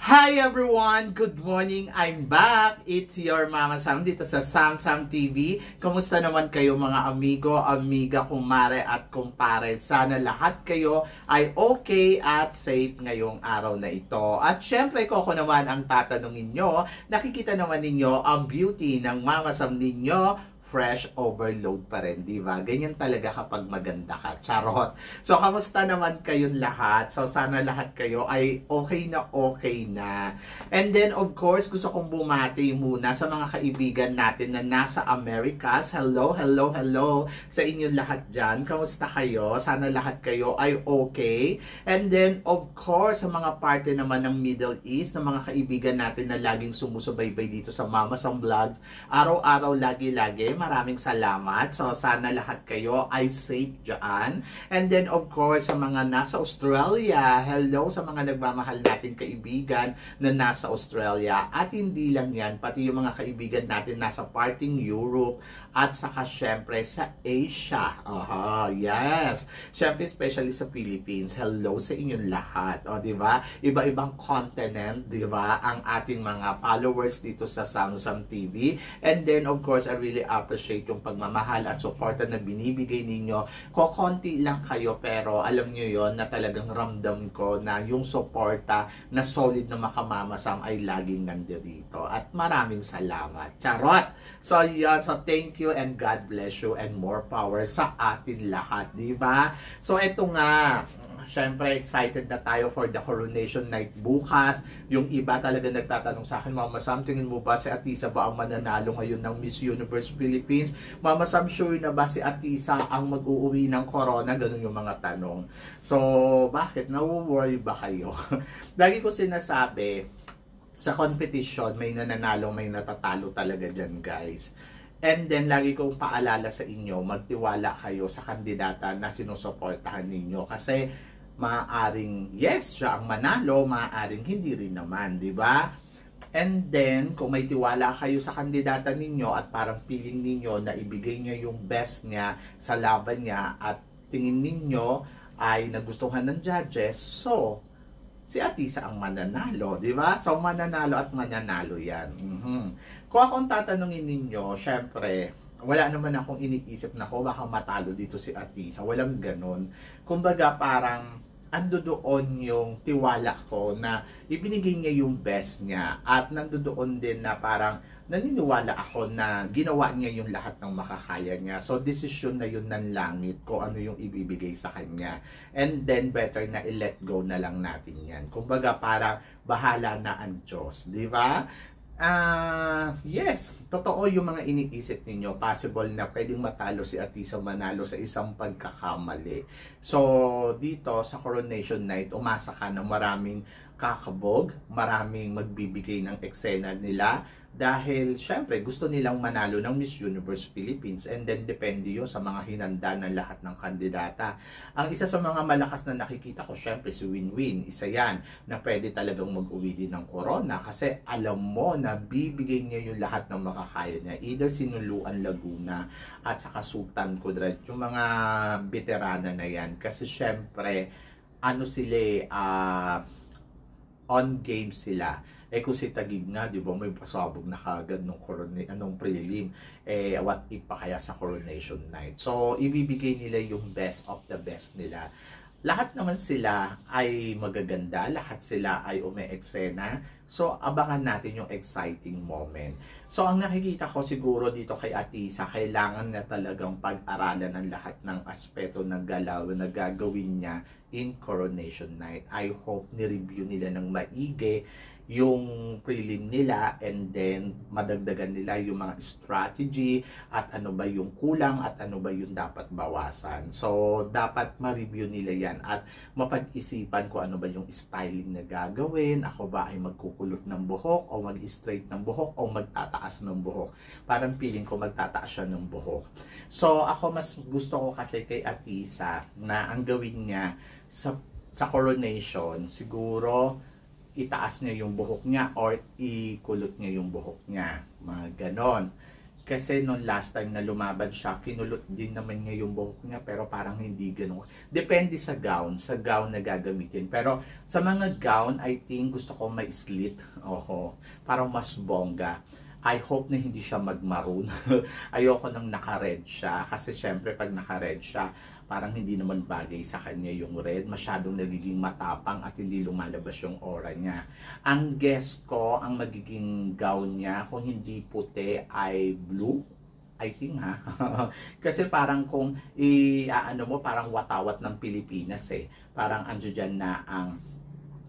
Hi everyone! Good morning! I'm back! It's your Mama Sam dito sa Sam Sam TV. Kamusta naman kayo mga amigo, amiga, kumare at kumpare? Sana lahat kayo ay okay at safe ngayong araw na ito. At syempre ko naman ang tatanungin nyo, nakikita naman ninyo ang beauty ng Mama Sam ninyo, fresh overload pa rin, di ba? Ganyan talaga kapag maganda ka. Charot. So, kamusta naman kayong lahat? So, sana lahat kayo ay okay na okay na. And then, of course, gusto kong bumati muna sa mga kaibigan natin na nasa Americas. Hello, hello, hello sa inyong lahat dyan. Kamusta kayo? Sana lahat kayo ay okay. And then, of course, sa mga parte naman ng Middle East, ng mga kaibigan natin na laging sumusubaybay dito sa Mama Sam Vlogs. Araw-araw, lagi-lagi. Maraming salamat. So, sana lahat kayo ay safe dyan. And then, of course, sa mga nasa Australia, hello sa mga nagmamahal natin kaibigan na nasa Australia. At hindi lang yan, pati yung mga kaibigan natin nasa parting Europe at saka syempre sa Asia. Yes. Syempre, especially sa Philippines. Hello sa inyong lahat. O, di ba? Iba-ibang continent, di ba? Ang ating mga followers dito sa Sam Sam TV. And then, of course, I really appreciate yung pagmamahal at suporta na binibigay ninyo. Kokonti lang kayo pero alam nyo yon na talagang ramdam ko na yung suporta na solid na makamamasam ay laging nandito. At maraming salamat. Charot! So yan, so thank you and God bless you and more power sa atin lahat, di ba? So eto nga, syempre, excited na tayo for the coronation night bukas. Yung iba talaga nagtatanong sa akin, Mama Sam, tingin mo ba si Atisa ba ang mananalo ngayon ng Miss Universe Philippines? Mama Sam, sure na ba si Atisa ang mag-uuwi ng corona? Ganun yung mga tanong. So, bakit? Nawo-worry ba kayo? Lagi ko sinasabi, sa competition, may nananalo, may natatalo talaga dyan, guys. And then, lagi kong paalala sa inyo, magtiwala kayo sa kandidata na sinusuportahan ninyo. Kasi, maaaring yes, siya ang manalo, maaaring hindi rin naman, di ba? And then, kung may tiwala kayo sa kandidata ninyo at parang feeling ninyo na ibigay niya yung best niya sa laban niya at tingin ninyo ay nagustuhan ng judges, so, si Atisa ang mananalo, di ba? So, mananalo at mananalo yan. Kung akong tatanungin ninyo, syempre, wala naman akong iniisip na ko baka matalo dito si Atisa. Walang ganun. Kumbaga parang ando doon yung tiwala ko na ibinigay niya yung best niya at nando doon din na parang naniniwala ako na ginawa niya yung lahat ng makakaya niya. So, desisyon na yun ng langit kung ano yung ibibigay sa kanya. And then, better na i-let go na lang natin yan. Kumbaga, parang bahala na ang Diyos. Di ba? Yes, totoo yung mga iniisip ninyo. Possible na pwedeng matalo si Atisa manalo sa isang pagkakamali. So, dito sa Coronation Night, umasa ka na maraming kakabog, maraming magbibigay ng eksena nila dahil syempre gusto nilang manalo ng Miss Universe Philippines and then depende yun sa mga hinanda ng lahat ng kandidata. Ang isa sa mga malakas na nakikita ko syempre si Winwin, isa yan na pwede talagang mag-uwi din ng corona kasi alam mo na bibigay niya yung lahat ng makakaya niya, either Sinuluan Laguna at saka Sultan Kudarat, yung mga veterana na yan kasi syempre ano sila on game sila. Kung si Taguig nga, di ba, may pasabog na kagad nung prelim, what if pa kaya sa Coronation Night? So, ibibigay nila yung best of the best nila. Lahat naman sila ay magaganda, lahat sila ay ume-eksena. So, abangan natin yung exciting moment. So, ang nakikita ko siguro dito kay Atisa, kailangan na talagang pag-aralan ng lahat ng aspeto ng galaw na gagawin niya in Coronation Night. I hope ni-review nila ng maigi yung prelim nila and then madagdagan nila yung mga strategy at ano ba yung kulang at ano ba yung dapat bawasan. So, dapat ma-review nila yan at mapag-isipan kung ano ba yung styling na gagawin. Ako ba ay magkukulot ng buhok o mag-straight ng buhok o magtataas ng buhok. Parang feeling ko magtataas siya ng buhok. So, ako mas gusto ko kasi kay Atisa na ang gawin niya sa coronation, siguro itaas niya yung buhok niya or ikulot niya yung buhok niya. Mga ganon. Kasi nung last time na lumaban siya, kinulot din naman niya yung buhok niya pero parang hindi ganun. Depende sa gown na gagamitin. Pero sa mga gown, I think gusto ko may slit. Oho, parang mas bongga. I hope na hindi siya mag-maroon. Ayoko nang naka-red siya. Kasi syempre pag naka-red siya, parang hindi naman bagay sa kanya yung red. Masyadong nagiging matapang at hindi lumalabas yung aura niya. Ang guess ko, ang magiging gown niya, kung hindi puti ay blue. I think ha. Kasi parang kung ano mo, parang watawat ng Pilipinas eh. Parang andyo dyan na ang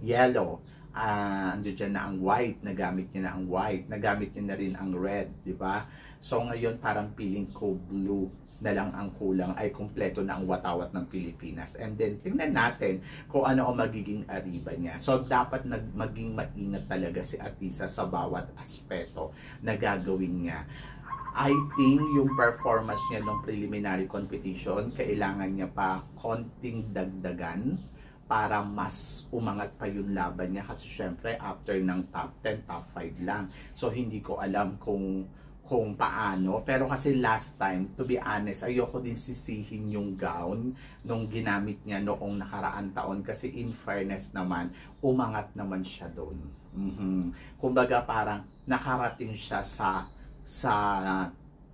yellow. Andyo dyan na ang white. Nagamit niya na ang white. Nagamit niya na rin ang red. Diba? So ngayon parang feeling ko blue na lang ang kulang, ay kumpleto na ang watawat ng Pilipinas. And then, tingnan natin kung ano ang magiging ariba niya. So, dapat maging maingat talaga si Atisa sa bawat aspeto na gagawin niya. I think yung performance niya ng preliminary competition, kailangan niya pa konting dagdagan para mas umangat pa yung laban niya. Kasi syempre, after ng top 10, top 5 lang. So, hindi ko alam kung paano, pero kasi last time, to be honest, ayoko din sisihin yung gown nung ginamit niya noong nakaraan taon kasi in fairness naman, umangat naman siya doon. Kumbaga parang nakarating siya sa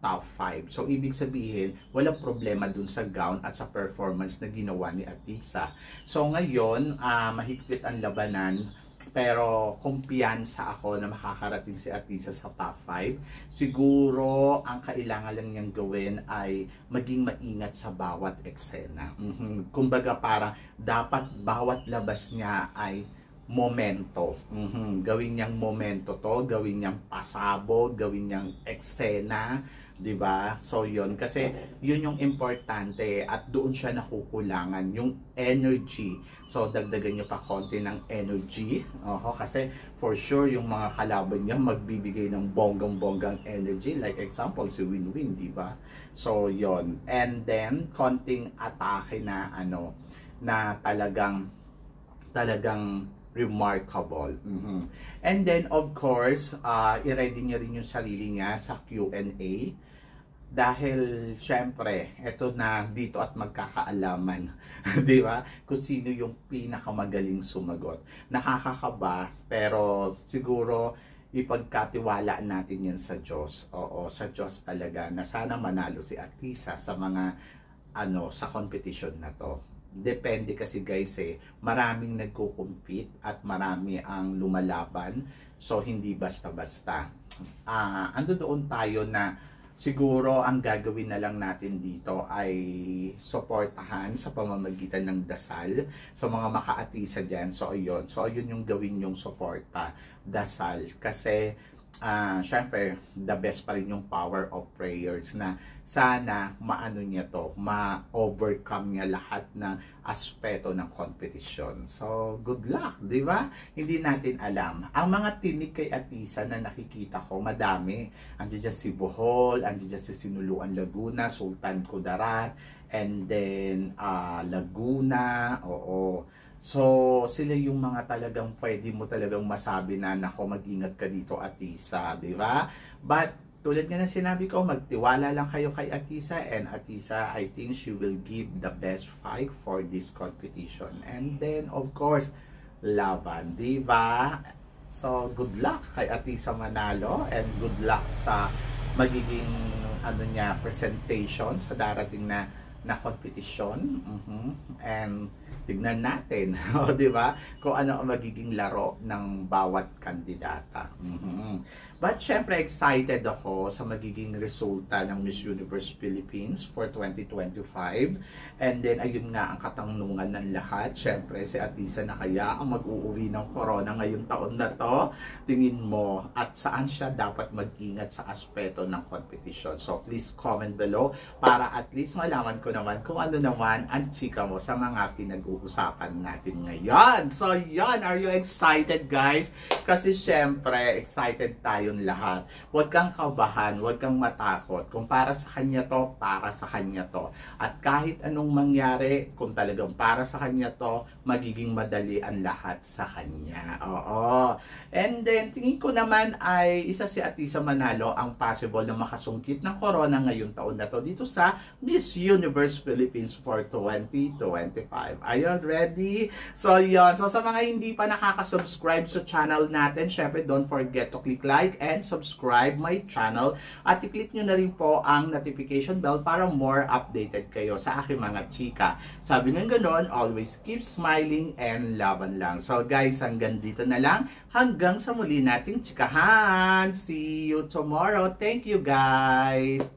top 5. So ibig sabihin, walang problema dun sa gown at sa performance na ginawa ni Atisa. So ngayon, mahigpit ang labanan. Pero kumpiyansa ako na makakarating si Atisa sa top 5. Siguro ang kailangan lang niyang gawin ay maging maingat sa bawat eksena. Kumbaga parang dapat bawat labas niya ay momento. Gawin niyang momento to, gawin niyang pasabog, gawin niyang eksena, 'di ba? So 'yun kasi 'yun yung importante at doon siya nakukulangan yung energy. So dagdagan niyo pa konti ng energy. Kasi for sure yung mga kalaban niya magbibigay ng bonggang-bonggang energy, like example si Winwin, 'di ba? So 'yun. And then konting atake na na talagang remarkable. And then, of course, i-ready niya rin yung sarili niya sa Q&A. Dahil, syempre, eto na dito at magkakaalaman. Di ba? Kung sino yung pinakamagaling sumagot. Nakakakaba, pero siguro, ipagkatiwalaan natin yan sa Diyos. Oo, sa Diyos talaga na sana manalo si Atisa sa mga, sa competition na to. Depende kasi guys maraming nagko-compete at marami ang lumalaban. So hindi basta-basta. Ando doon tayo na siguro ang gagawin na lang natin dito ay suportahan sa pamamagitan ng dasal sa mga makaatisa dyan. So ayun yung gawin yung suporta, dasal. Kasi syempre, the best pa rin yung power of prayers na sana maano niya to, ma-overcome niya lahat ng aspeto ng competition. So, good luck, di ba? Hindi natin alam. Ang mga tinig kay Atisa na nakikita ko, madami. Andiyan dyan si Bohol, andiyan dyan si Sinuluan Laguna, Sultan Kudarat, and then Laguna, oo. So, sila yung mga talagang pwede mo talagang masabi na nako, mag-ingat ka dito Atisa, di ba? But tulad nga na sinabi ko, magtiwala lang kayo kay Atisa, and Atisa, I think she will give the best fight for this competition. And then, of course, laban, di ba? So, good luck kay Atisa manalo, and good luck sa magiging presentation sa darating na competition. And tignan natin, di ba? Kung ano ang magiging laro ng bawat kandidata. But syempre excited ako sa magiging resulta ng Miss Universe Philippines for 2025. And then ayun nga ang katanungan ng lahat. Syempre si Atisa na kaya ang mag-uuwi ng corona ngayong taon na to? Tingin mo at saan siya dapat mag-ingat sa aspeto ng competition? So please comment below para at least malaman ko naman kung ano naman ang chika mo sa mga pinag-uusapan pag-uusapan natin ngayon. So yan, are you excited guys? Kasi syempre, excited tayong lahat. Huwag kang kabahan, huwag kang matakot. Kung para sa kanya to, para sa kanya to. At kahit anong mangyari, kung talagang para sa kanya to, magiging madali ang lahat sa kanya. Oo. And then, tingin ko naman ay isa si Atisa Manalo ang possible na makasungkit ng corona ngayong taon na to dito sa Miss Universe Philippines for 2025. Are you ready? So yun. So sa mga hindi pa nakaka-subscribe sa channel natin, syempre don't forget to click like and subscribe my channel. At i-click nyo na rin po ang notification bell para more updated kayo sa aking mga chika. Sabi ng ganon, always keep smiling and laban lang. So guys, hanggang dito na lang. Hanggang sa muli nating chikahan. See you tomorrow. Thank you guys.